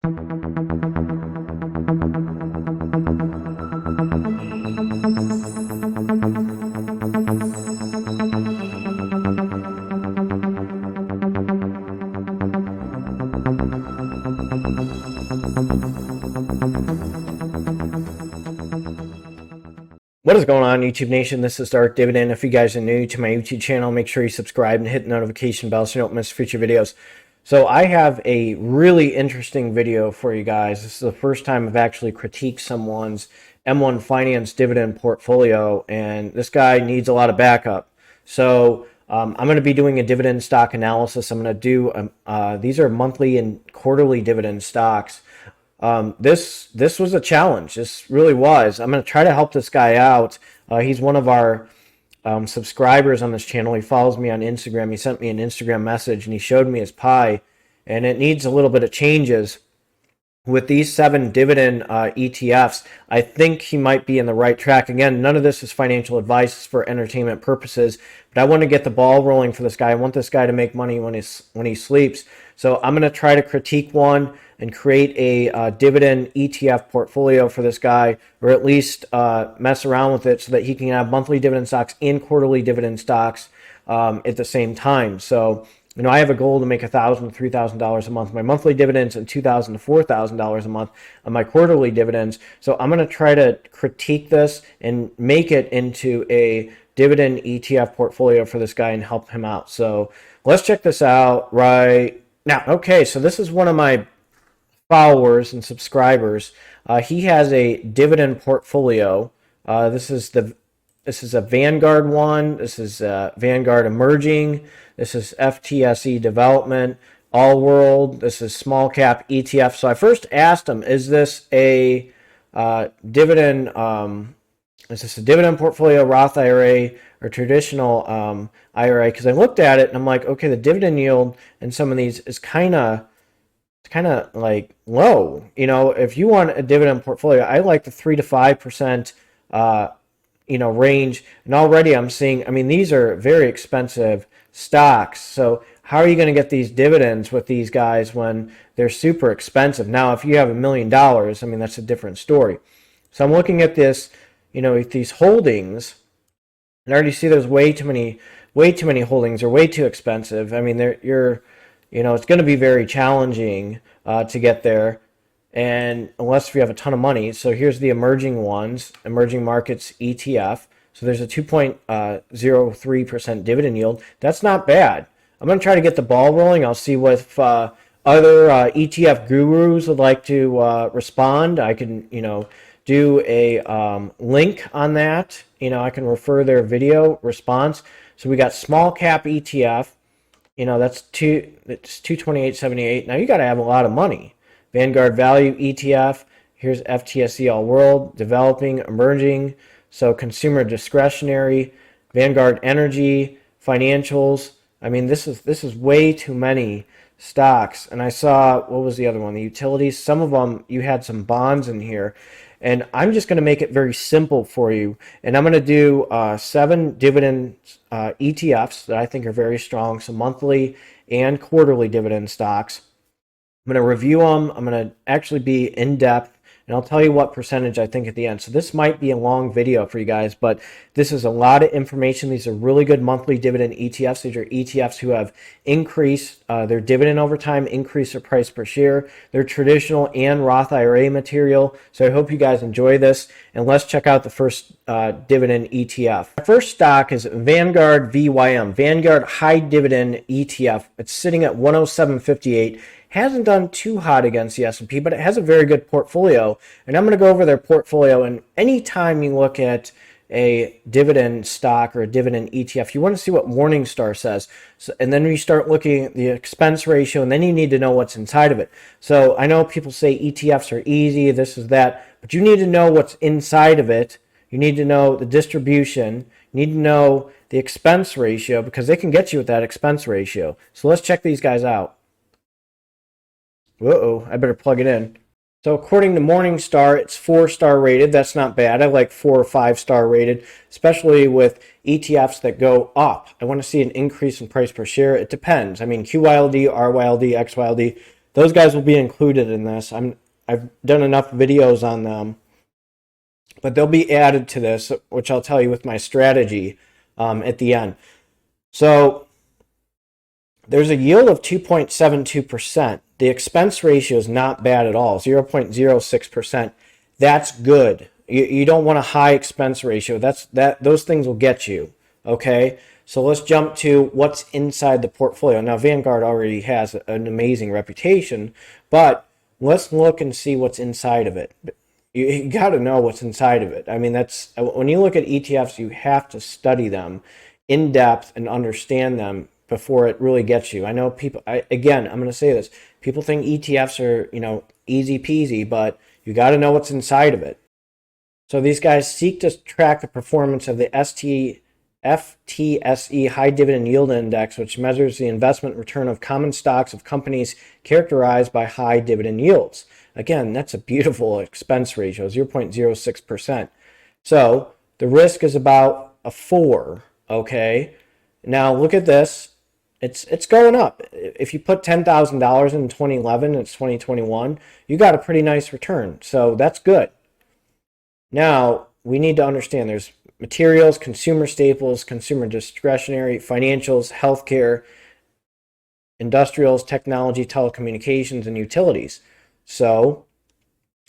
What is going on, YouTube Nation? This is Darth Dividend. If you guys are new to my YouTube channel, make sure you subscribe and hit the notification bell so you don't miss future videos. So I have a really interesting video for you guys. This is the first time I've actually critiqued someone's M1 Finance dividend portfolio, and this guy needs a lot of backup. So I'm going to be doing a dividend stock analysis. I'm going to do, these are monthly and quarterly dividend stocks. This was a challenge. This really was. I'm going to try to help this guy out. He's one of our subscribers on this channel. He follows me on Instagram. He sent me an Instagram message and he showed me his pie, and it needs a little bit of changes. With these 7 dividend ETFs, I think he might be in the right track. Again, none of this is financial advice. It's for entertainment purposes, but I want to get the ball rolling for this guy. I want this guy to make money when he sleeps. So I'm going to try to critique one and create a dividend ETF portfolio for this guy, or at least mess around with it so that he can have monthly dividend stocks and quarterly dividend stocks at the same time. So, you know, I have a goal to make $1,000 to $3,000 a month on my monthly dividends and $2,000 to $4,000 a month on my quarterly dividends. So I'm going to try to critique this and make it into a dividend ETF portfolio for this guy and help him out. So let's check this out right now. Okay, so this is one of my followers and subscribers. He has a dividend portfolio. This is a Vanguard one. This is Vanguard Emerging. This is FTSE Development, All World. This is small cap ETF. So I first asked him, is this a dividend? Is this a dividend portfolio, Roth IRA, or traditional IRA? Because I looked at it and I'm like, okay, the dividend yield in some of these is kind of like low. You know, if you want a dividend portfolio, I like the 3 to 5% range. And already I'm seeing, I mean, these are very expensive stocks. So how are you going to get these dividends with these guys when they're super expensive? Now, if you have $1 million, I mean, that's a different story. So I'm looking at this, you know, with these holdings, and I already see there's way too many holdings. Are way too expensive. I mean, it's going to be very challenging to get there, and unless you have a ton of money. So here's the emerging ones, emerging markets ETF. So there's a 2.03% dividend yield. That's not bad. I'm going to try to get the ball rolling. I'll see what if other ETF gurus would like to respond. I can, do a link on that. I can refer their video response. So we got small cap ETF. That's 228.78. Now you got to have a lot of money. Vanguard Value ETF. Here's FTSE All World, Developing, Emerging. So consumer discretionary, Vanguard Energy, financials. I mean, this is way too many stocks. And I saw, what was the other one? The utilities. Some of them, you had some bonds in here. And I'm just going to make it very simple for you. And I'm going to do 7 dividend ETFs that I think are very strong. So monthly and quarterly dividend stocks. I'm going to review them. I'm going to actually be in depth. And I'll tell you what percentage I think at the end. So this might be a long video for you guys, but this is a lot of information. These are really good monthly dividend ETFs. These are ETFs who have increased their dividend over time, increased their price per share. They're traditional and Roth IRA material. So I hope you guys enjoy this. And let's check out the first dividend ETF. Our first stock is Vanguard VYM, Vanguard High Dividend ETF. It's sitting at 107.58. Hasn't done too hot against the S&P, but it has a very good portfolio. And I'm going to go over their portfolio. And anytime you look at a dividend stock or a dividend ETF, you want to see what Morningstar says. So, and then you start looking at the expense ratio, and then you need to know what's inside of it. So I know people say ETFs are easy, this is that, but you need to know what's inside of it. You need to know the distribution. You need to know the expense ratio, because they can get you with that expense ratio. So let's check these guys out. Uh-oh, I better plug it in. So according to Morningstar, it's 4-star rated. That's not bad. I like 4 or 5-star rated, especially with ETFs that go up. I want to see an increase in price per share. It depends. I mean, QYLD, RYLD, XYLD, those guys will be included in this. I've done enough videos on them, but they'll be added to this, which I'll tell you with my strategy at the end. So there's a yield of 2.72%. The expense ratio is not bad at all, 0.06%. That's good. You don't want a high expense ratio. Those things will get you. Okay, so let's jump to what's inside the portfolio. Now, Vanguard already has an amazing reputation, but let's look and see what's inside of it. You got to know what's inside of it. I mean, that's when you look at ETFs, you have to study them in depth and understand them before it really gets you. I know people, again, I'm going to say this. People think ETFs are, easy peasy, but you got to know what's inside of it. So these guys seek to track the performance of the FTSE High Dividend Yield Index, which measures the investment return of common stocks of companies characterized by high dividend yields. Again, that's a beautiful expense ratio, 0.06%. So the risk is about a 4, okay? Now look at this. It's going up. If you put $10,000 in 2011 and it's 2021, you got a pretty nice return. So that's good. Now, we need to understand there's materials, consumer staples, consumer discretionary, financials, healthcare, industrials, technology, telecommunications, and utilities. So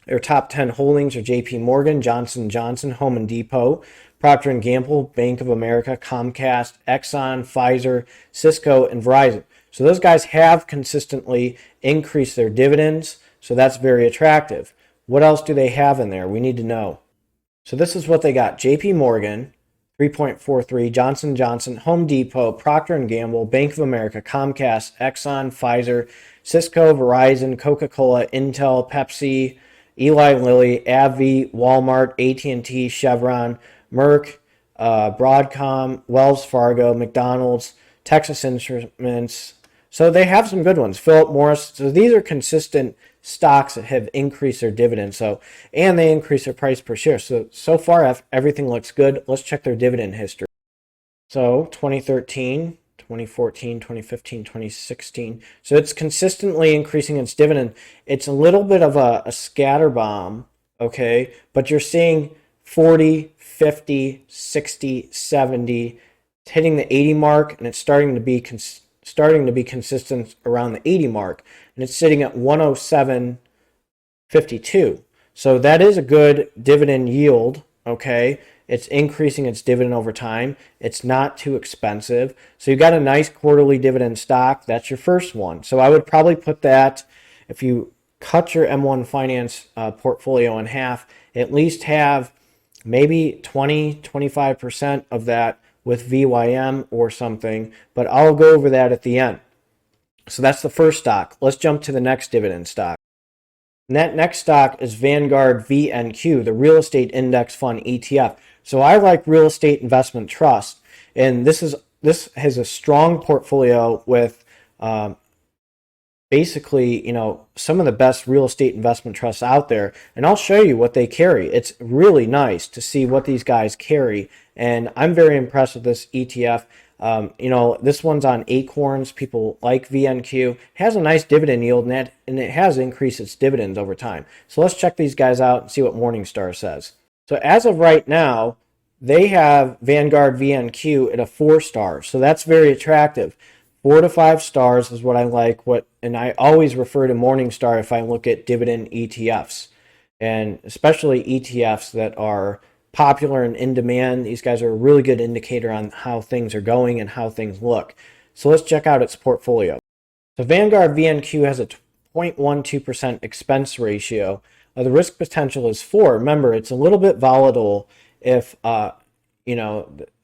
their top 10 holdings are JP Morgan, Johnson & Johnson, Home Depot, Procter & Gamble, Bank of America, Comcast, Exxon, Pfizer, Cisco, and Verizon. So those guys have consistently increased their dividends, so that's very attractive. What else do they have in there? We need to know. So this is what they got. JP Morgan, 3.43, Johnson & Johnson, Home Depot, Procter & Gamble, Bank of America, Comcast, Exxon, Pfizer, Cisco, Verizon, Coca-Cola, Intel, Pepsi, Eli Lilly, AbbVie, Walmart, AT&T, Chevron, Merck, Broadcom, Wells Fargo, McDonald's, Texas Instruments. So they have some good ones. Philip Morris. So these are consistent stocks that have increased their dividends. And they increase their price per share. So far, everything looks good. Let's check their dividend history. So 2013, 2014, 2015, 2016. So it's consistently increasing its dividend. It's a little bit of a scatter bomb, okay? But you're seeing 40, 50, 60, 70, it's hitting the 80 mark, and it's starting to be consistent around the 80 mark, and it's sitting at 107.52. So that is a good dividend yield, okay? It's increasing its dividend over time. It's not too expensive. So you've got a nice quarterly dividend stock. That's your first one. So I would probably put that, if you cut your M1 Finance portfolio in half, at least have maybe 20-25% of that with VYM or something, but I'll go over that at the end. So that's the first stock. Let's jump to the next dividend stock. And that next stock is Vanguard VNQ, the Real Estate Index Fund ETF. So I like Real Estate Investment Trust, and this has a strong portfolio with basically, some of the best real estate investment trusts out there. And I'll show you what they carry. It's really nice to see what these guys carry. And I'm very impressed with this ETF. This one's on Acorns. People like VNQ. It has a nice dividend yield, and it has increased its dividends over time. So let's check these guys out and see what Morningstar says. So as of right now, they have Vanguard VNQ at a 4-star. So that's very attractive. 4 to 5 stars is what I like. And I always refer to Morningstar if I look at dividend ETFs, and especially ETFs that are popular and in demand. These guys are a really good indicator on how things are going and how things look. So let's check out its portfolio. So Vanguard VNQ has a 0.12% expense ratio. The risk potential is 4. Remember, it's a little bit volatile if the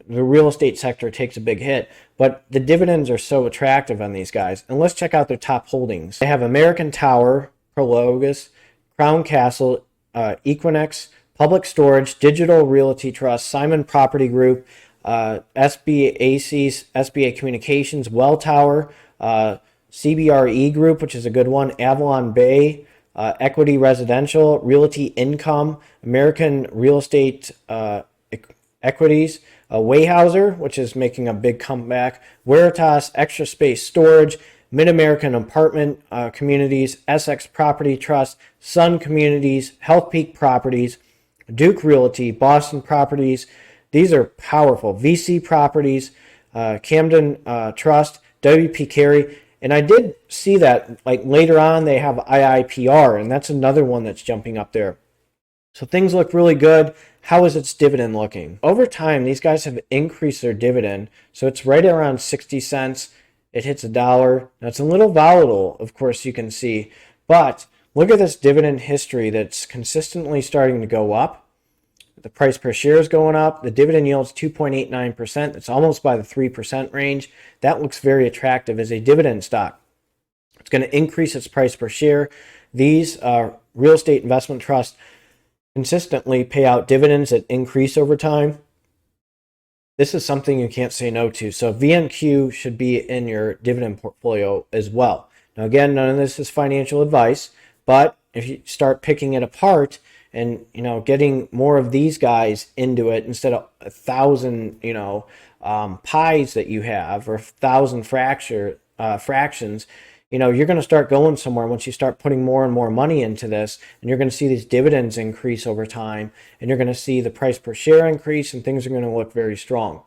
real estate sector takes a big hit, but the dividends are so attractive on these guys. And let's check out their top holdings. They have American Tower, Prologis, Crown Castle, Equinix, Public Storage, Digital Realty Trust, Simon Property Group, SBA Communications, Welltower, CBRE Group, which is a good one, Avalon Bay, Equity Residential, Realty Income, American Real Estate Equities, Weyerhaeuser, which is making a big comeback, Veritas, Extra Space Storage, Mid-American Apartment Communities, Essex Property Trust, Sun Communities, Health Peak Properties, Duke Realty, Boston Properties. These are powerful. VC Properties, Camden Trust, WP Carey. And I did see that like later on they have IIPR, and that's another one that's jumping up there. So things look really good. How is its dividend looking? Over time, these guys have increased their dividend. So it's right around 60 cents. It hits $1. Now it's a little volatile, of course, you can see. But look at this dividend history that's consistently starting to go up. The price per share is going up. The dividend yield is 2.89%. It's almost by the 3% range. That looks very attractive as a dividend stock. It's going to increase its price per share. These real estate investment trusts consistently pay out dividends that increase over time. This is something you can't say no to. So VNQ should be in your dividend portfolio as well. Now again, none of this is financial advice, but if you start picking it apart and getting more of these guys into it instead of 1,000 pies that you have, or 1,000 fractions, you're going to start going somewhere once you start putting more and more money into this, and you're going to see these dividends increase over time, and you're going to see the price per share increase, and things are going to look very strong.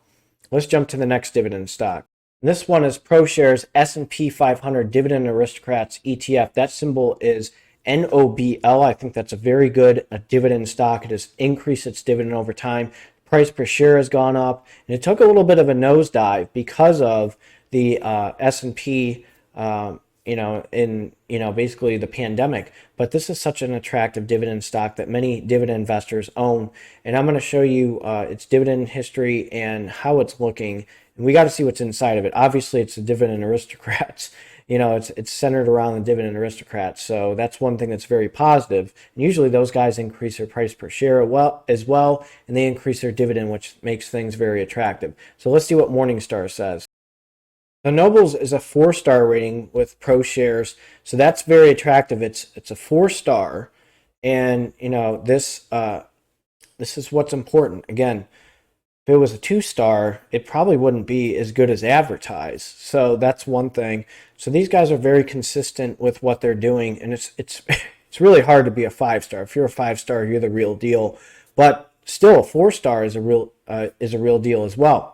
Let's jump to the next dividend stock. And this one is ProShares S&P 500 Dividend Aristocrats ETF. That symbol is NOBL. I think that's a very good dividend stock. It has increased its dividend over time. Price per share has gone up, and it took a little bit of a nosedive because of the S&P basically the pandemic. But this is such an attractive dividend stock that many dividend investors own. And I'm going to show you its dividend history and how it's looking. And we got to see what's inside of it. Obviously, it's the Dividend Aristocrats. It's centered around the Dividend Aristocrats. So that's one thing that's very positive. And usually those guys increase their price per share as well, and they increase their dividend, which makes things very attractive. So let's see what Morningstar says. The NOBL is a 4-star rating with ProShares, so that's very attractive. It's a 4-star, and this is what's important. Again, if it was a 2-star, it probably wouldn't be as good as advertised. So that's one thing. So these guys are very consistent with what they're doing, and it's really hard to be a 5-star. If you're a 5-star, you're the real deal. But still, a 4-star is a real deal as well.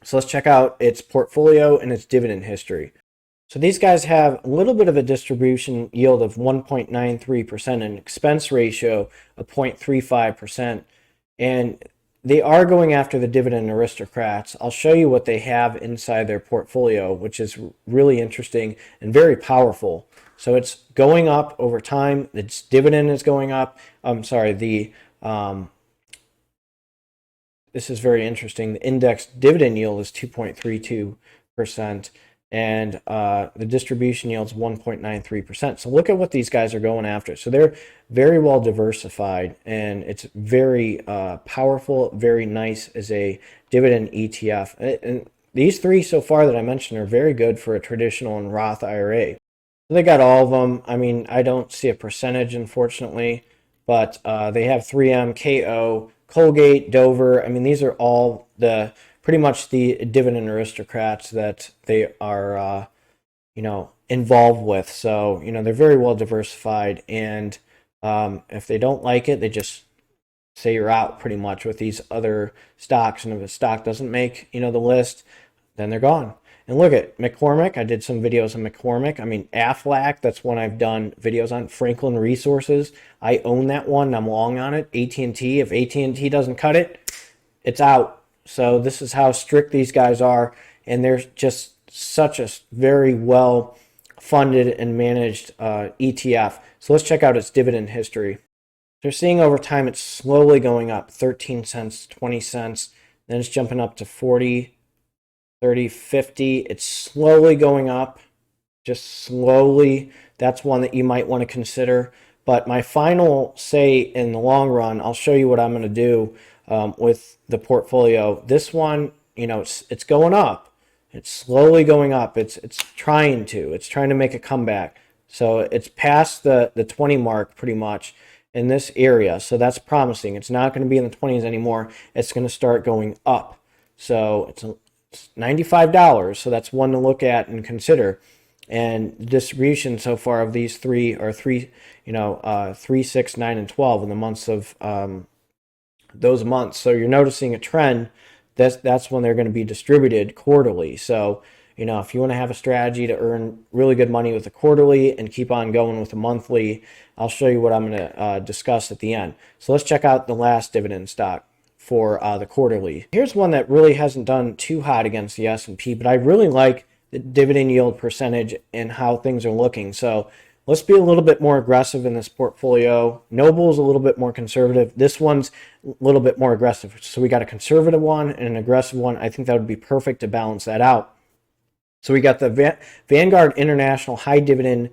So let's check out its portfolio and its dividend history. So these guys have a little bit of a distribution yield of 1.93% and an expense ratio of 0.35%. And they are going after the Dividend Aristocrats. I'll show you what they have inside their portfolio, which is really interesting and very powerful. So it's going up over time. Its dividend is going up. This is very interesting. The index dividend yield is 2.32%, and the distribution yield is 1.93%. So look at what these guys are going after. So they're very well diversified, and it's very powerful, very nice as a dividend ETF. And these three so far that I mentioned are very good for a traditional and Roth IRA. So they got all of them. I mean, I don't see a percentage, unfortunately, but they have 3M, KO, Colgate, Dover. I mean, these are all pretty much the Dividend Aristocrats that they are, involved with. So, they're very well diversified. And if they don't like it, they just say you're out pretty much with these other stocks. And if a stock doesn't make, the list, then they're gone. And look at McCormick. I did some videos on McCormick. I mean, Aflac, that's one I've done videos on. Franklin Resources, I own that one, and I'm long on it. AT&T, if AT&T doesn't cut it, it's out. So this is how strict these guys are, and they're just such a very well funded and managed ETF. So let's check out its dividend history. They're seeing over time it's slowly going up, 13 cents, 20 cents, then it's jumping up to 40, 30, 50. It's slowly going up, just slowly. That's one that you might want to consider. But my final say in the long run, I'll show you what I'm going to do with the portfolio. This one, it's going up. It's slowly going up. It's trying to make a comeback. So it's past the 20 mark pretty much in this area. So that's promising. It's not going to be in the 20s anymore. It's going to start going up. So it's $95, so that's one to look at and consider. And the distribution so far of these three are 3, 6, 9, and 12 in the months of those months. So you're noticing a trend. That's when they're going to be distributed quarterly. So if you want to have a strategy to earn really good money with the quarterly and keep on going with the monthly, I'll show you what I'm going to discuss at the end. So let's check out the last dividend stock for the quarterly. Here's one that really hasn't done too hot against the S&P, but I really like the dividend yield percentage and how things are looking. So let's be a little bit more aggressive in this portfolio. NOBL is a little bit more conservative. This one's a little bit more aggressive. So we got a conservative one and an aggressive one. I think that would be perfect to balance that out. So we got the Vanguard International High Dividend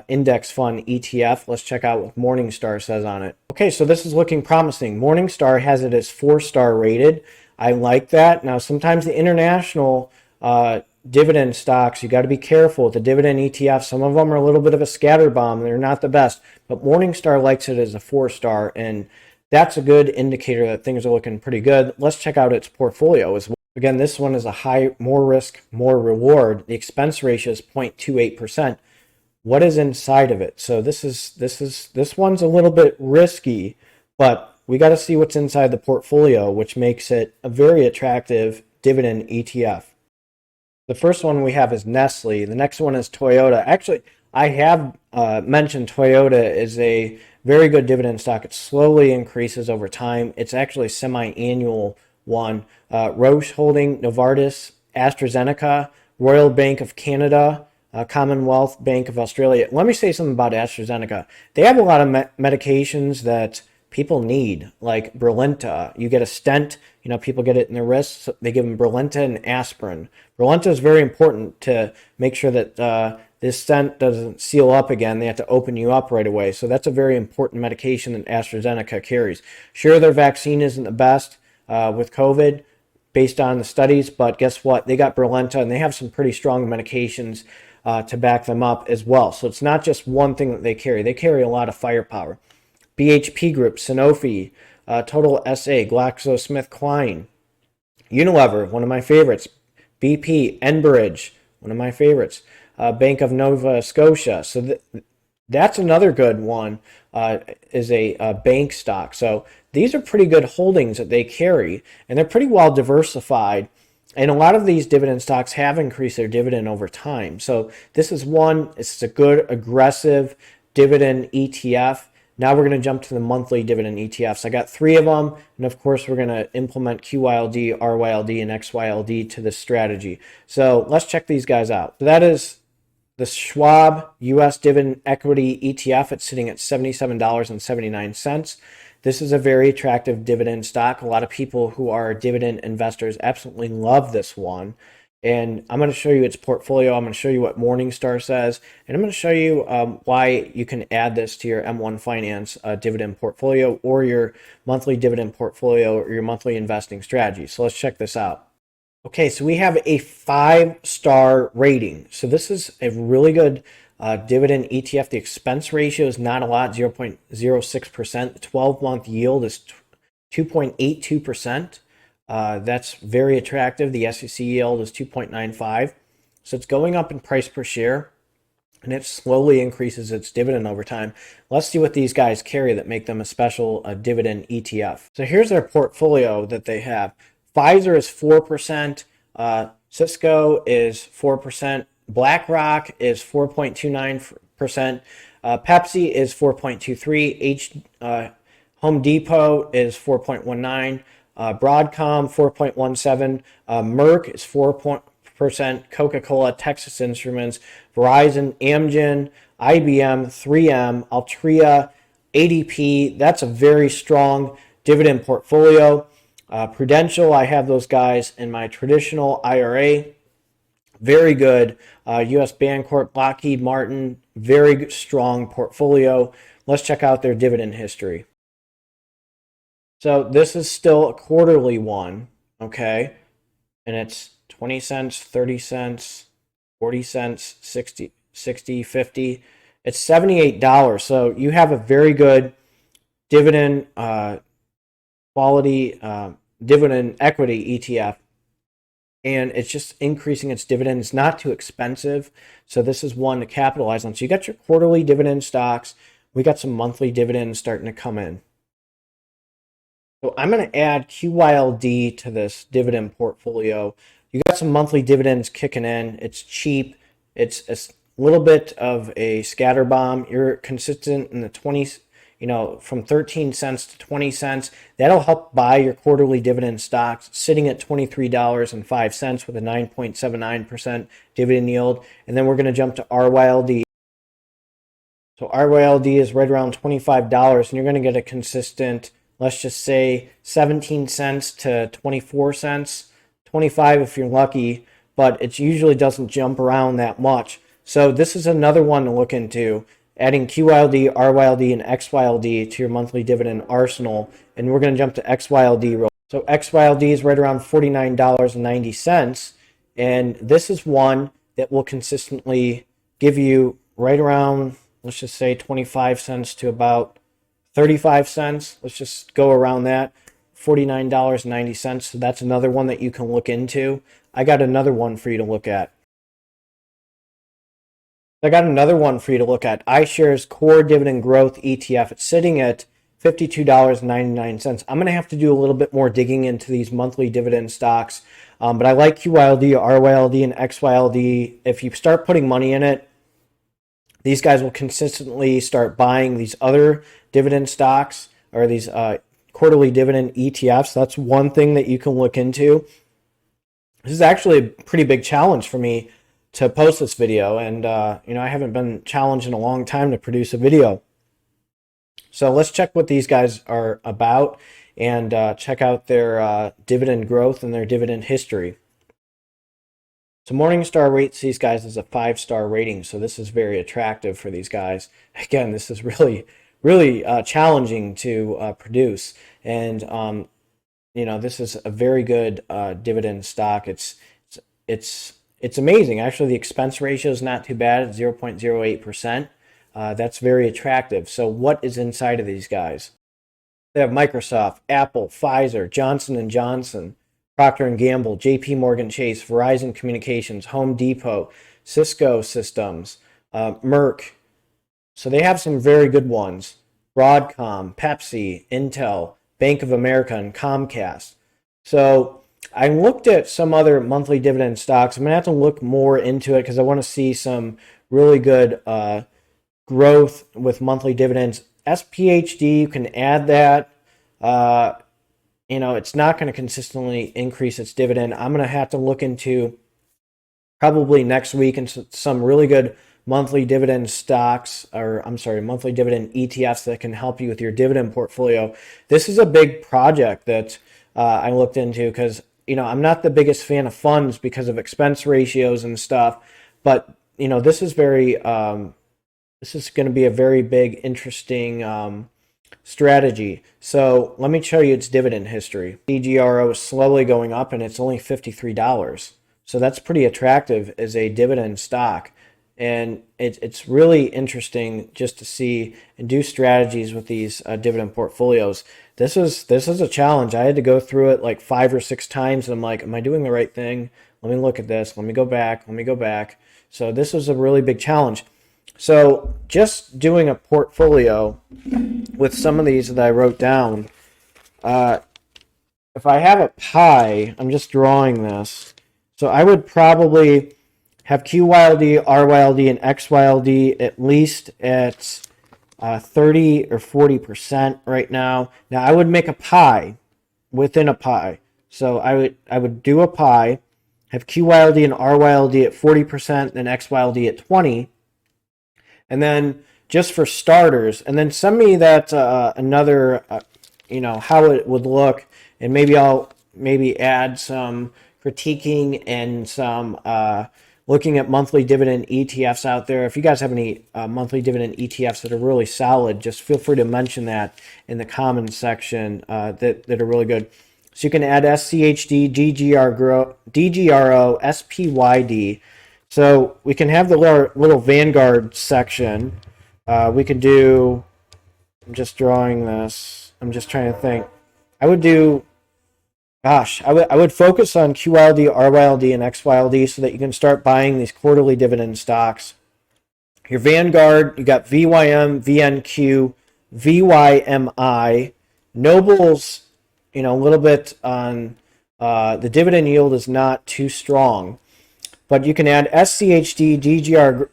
Index Fund ETF. Let's check out what Morningstar says on it. Okay, so this is looking promising. Morningstar has it as 4-star rated. I like that. Now, sometimes the international dividend stocks, you got to be careful with the dividend ETF. Some of them are a little bit of a scatterbomb. They're not the best, but Morningstar likes it as a 4-star, and that's a good indicator that things are looking pretty good. Let's check out its portfolio as well. Again, this one is a high, more risk, more reward. The expense ratio is 0.28%. What is inside of it? So this one's a little bit risky, but we got to see what's inside the portfolio, which makes it a very attractive dividend ETF. The first one we have is Nestle. The next one is Toyota. Actually, I have mentioned Toyota is a very good dividend stock. It slowly increases over time. It's actually semi-annual one. Roche Holding, Novartis, AstraZeneca, Royal Bank of Canada, Commonwealth Bank of Australia. Let me say something about AstraZeneca. They have a lot of medications that people need, like Brilinta. You get a stent, people get it in their wrists. So they give them Brilinta and aspirin. Brilinta is very important to make sure that this stent doesn't seal up again. They have to open you up right away. So that's a very important medication that AstraZeneca carries. Sure, their vaccine isn't the best with COVID based on the studies, but guess what? They got Brilinta, and they have some pretty strong medications to back them up as well. So it's not just one thing that they carry. They carry a lot of firepower. BHP Group, Sanofi, Total SA, GlaxoSmithKline, Unilever, one of my favorites, BP, Enbridge, one of my favorites, Bank of Nova Scotia. So that's another good one, is a bank stock. So these are pretty good holdings that they carry, and they're pretty well diversified. And a lot of these dividend stocks have increased their dividend over time. So this is one, it's a good aggressive dividend ETF. Now we're going to jump to the monthly dividend ETFs. I got 3 of them, and of course we're going to implement QYLD, RYLD, and XYLD to this strategy. So let's check these guys out. So that is the Schwab US Dividend Equity ETF. It's sitting at $77.79. This is a very attractive dividend stock. A lot of people who are dividend investors absolutely love this one. And I'm going to show you its portfolio. I'm going to show you what Morningstar says. And I'm going to show you why you can add this to your M1 Finance dividend portfolio, or your monthly dividend portfolio, or your monthly investing strategy. So let's check this out. Okay, so we have a 5-star rating. So this is a really good dividend ETF. The expense ratio is not a lot, 0.06%. The 12-month yield is 2.82%. That's very attractive. The SEC yield is 2.95. So it's going up in price per share, and it slowly increases its dividend over time. Let's see what these guys carry that make them a special dividend ETF. So here's their portfolio that they have. Pfizer is 4%. Cisco is 4%. BlackRock is 4.29%. Pepsi is 4.23%. Home Depot is 4.19%. Broadcom 4.17%. Merck is 4%. Coca-Cola, Texas Instruments, Verizon, Amgen, IBM, 3M, Altria, ADP. That's a very strong dividend portfolio. Prudential, I have those guys in my traditional IRA. Very good. U.S. Bancorp, Lockheed Martin, very strong portfolio. Let's check out their dividend history. So this is still a quarterly one, okay? And it's 20 cents, 30 cents, 40 cents, 60, 50. It's $78. So you have a very good dividend quality dividend equity ETF. and it's just increasing its dividend. It's not too expensive, so this is one to capitalize on. So you got your quarterly dividend stocks. We got some monthly dividends starting to come in. So I'm going to add QYLD to this dividend portfolio. You got some monthly dividends kicking in. It's cheap. It's a little bit of a scatter bomb. You're consistent in the 20s, from 13 cents to 20 cents. That'll help buy your quarterly dividend stocks, sitting at $23.05 with a 9.79% dividend yield. And then we're going to jump to RYLD. So RYLD is right around $25, and you're going to get a consistent, let's just say 17 cents to 24 cents, 25 if you're lucky, but it usually doesn't jump around that much. So this is another one to look into, adding QYLD, RYLD, and XYLD to your monthly dividend arsenal. And we're going to jump to XYLD. So XYLD is right around $49.90. And this is one that will consistently give you right around, let's just say 25 cents to about 35 cents. Let's just go around that. $49.90. So that's another one that you can look into. I got another one for you to look at. iShares Core Dividend Growth ETF. It's sitting at $52.99. I'm going to have to do a little bit more digging into these monthly dividend stocks. But I like QYLD, RYLD, and XYLD. If you start putting money in it, these guys will consistently start buying these other dividend stocks or these quarterly dividend ETFs. That's one thing that you can look into. This is actually a pretty big challenge for me to post this video, and I haven't been challenged in a long time to produce a video. So let's check what these guys are about and check out their dividend growth and their dividend history. So Morningstar rates these guys as a 5-star rating, so this is very attractive for these guys. Again, this is really challenging to produce, and this is a very good dividend stock. It's amazing. Actually, the expense ratio is not too bad at 0.08%. That's very attractive. So what is inside of these guys? They have Microsoft, Apple, Pfizer, Johnson & Johnson, Procter & Gamble, JP Morgan Chase, Verizon Communications, Home Depot, Cisco Systems, Merck. So they have some very good ones. Broadcom, Pepsi, Intel, Bank of America, and Comcast. So I looked at some other monthly dividend stocks. I'm going to have to look more into it because I want to see some really good growth with monthly dividends. sphd, you can add that. It's not going to consistently increase its dividend. I'm going to have to look into probably next week into some really good monthly dividend stocks, monthly dividend ETFs that can help you with your dividend portfolio. This is a big project that I looked into because I'm not the biggest fan of funds because of expense ratios and stuff, but this is going to be a very big, interesting strategy. So let me show you its dividend history. dgro is slowly going up, and it's only $53. So that's pretty attractive as a dividend stock. And it's really interesting just to see and do strategies with these dividend portfolios. This is a challenge. I had to go through it like 5 or 6 times, and I'm like, am I doing the right thing? Let me look at this. Let me go back. So this was a really big challenge. So just doing a portfolio with some of these that I wrote down, if I have a pie, I'm just drawing this. So I would probably have QYLD, RYLD, and XYLD at least at 30 or 40% right now. Now I would make a pie within a pie. So I would do a pie, have QYLD and RYLD at 40%, then XYLD at 20%. And then just for starters, and then send me that another, how it would look, and maybe I'll add some critiquing and some looking at monthly dividend ETFs out there. If you guys have any monthly dividend ETFs that are really solid, just feel free to mention that in the comments section that are really good. So you can add SCHD, dgro, SPYD. So we can have the little Vanguard section. We could do, I'm just drawing this. I'm just trying to think. I would do Gosh, I would focus on QYLD, RYLD, and XYLD so that you can start buying these quarterly dividend stocks. Your Vanguard, you got VYM, VNQ, VYMI. NOBL's, a little bit on the dividend yield is not too strong, but you can add SCHD, dgro,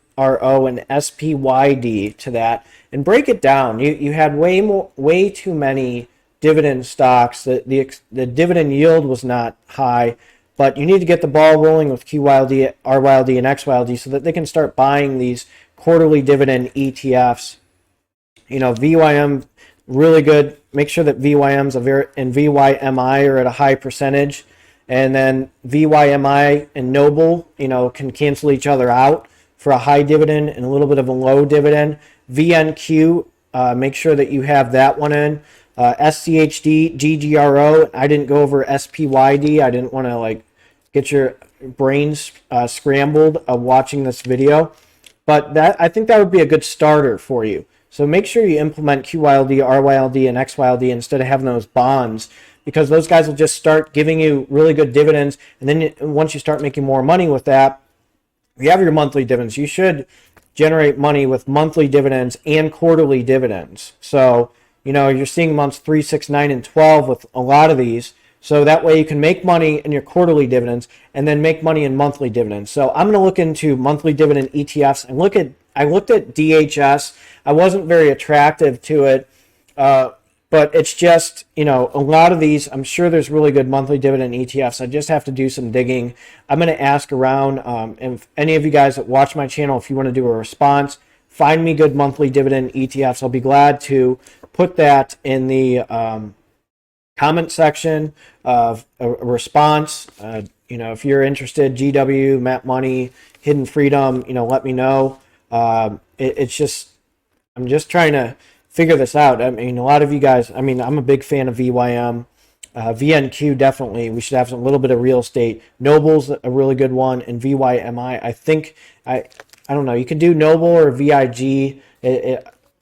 and SPYD to that and break it down. You had way too many dividend stocks. The dividend yield was not high, but you need to get the ball rolling with QYLD, RYLD, and XYLD so that they can start buying these quarterly dividend ETFs. VYM, really good. Make sure that VYMs and VYMI are at a high percentage. And then VYMI and NOBL, can cancel each other out for a high dividend and a little bit of a low dividend. VNQ, make sure that you have that one in. SCHD, dgro. I didn't go over SPYD. I didn't want to get your brains scrambled watching this video, but I think that would be a good starter for you. So make sure you implement QYLD, RYLD, and XYLD instead of having those bonds, because those guys will just start giving you really good dividends, and then once you start making more money with that, you have your monthly dividends. You should generate money with monthly dividends and quarterly dividends. So you're seeing months 3, 6, 9, and 12 with a lot of these. So that way you can make money in your quarterly dividends and then make money in monthly dividends. So I'm going to look into monthly dividend ETFs and I looked at DHS. I wasn't very attractive to it, but it's just, a lot of these, I'm sure there's really good monthly dividend ETFs. I just have to do some digging. I'm going to ask around, and if any of you guys that watch my channel, if you want to do a response, find me good monthly dividend ETFs. I'll be glad to put that in the comment section of a response. If you're interested, GW, Map Money, Hidden Freedom, let me know. It's just, I'm just trying to figure this out. I mean, a lot of you guys, I'm a big fan of VYM. VNQ, definitely. We should have a little bit of real estate. NOBL's a really good one. And VYMI, I think, I don't know. You could do NOBL or VIG.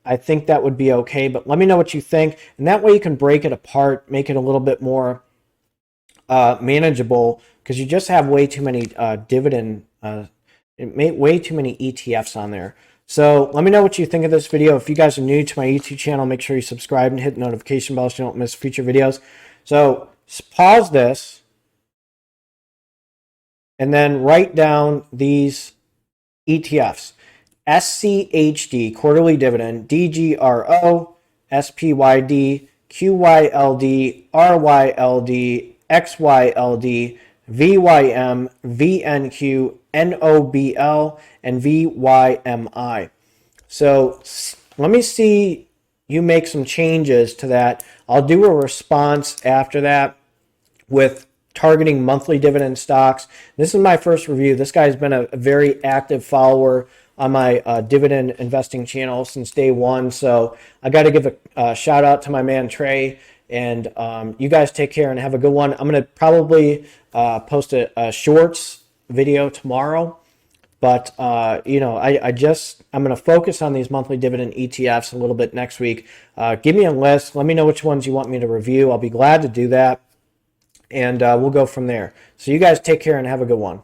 I think that would be okay, but let me know what you think. And that way you can break it apart, make it a little bit more manageable, because you just have way too many way too many ETFs on there. So let me know what you think of this video. If you guys are new to my YouTube channel, make sure you subscribe and hit the notification bell so you don't miss future videos. So pause this and then write down these ETFs. SCHD, quarterly dividend, DGRO, SPYD, QYLD, RYLD, XYLD, VYM, VNQ, NOBL, and VYMI. So let me see you make some changes to that. I'll do a response after that with targeting monthly dividend stocks. This is my first review. This guy's been a very active follower on my dividend investing channel since day one. So I got to give a shout out to my man Trey. And you guys take care and have a good one. I'm going to probably post a shorts video tomorrow. But, I'm going to focus on these monthly dividend ETFs a little bit next week. Give me a list. Let me know which ones you want me to review. I'll be glad to do that. And we'll go from there. So you guys take care and have a good one.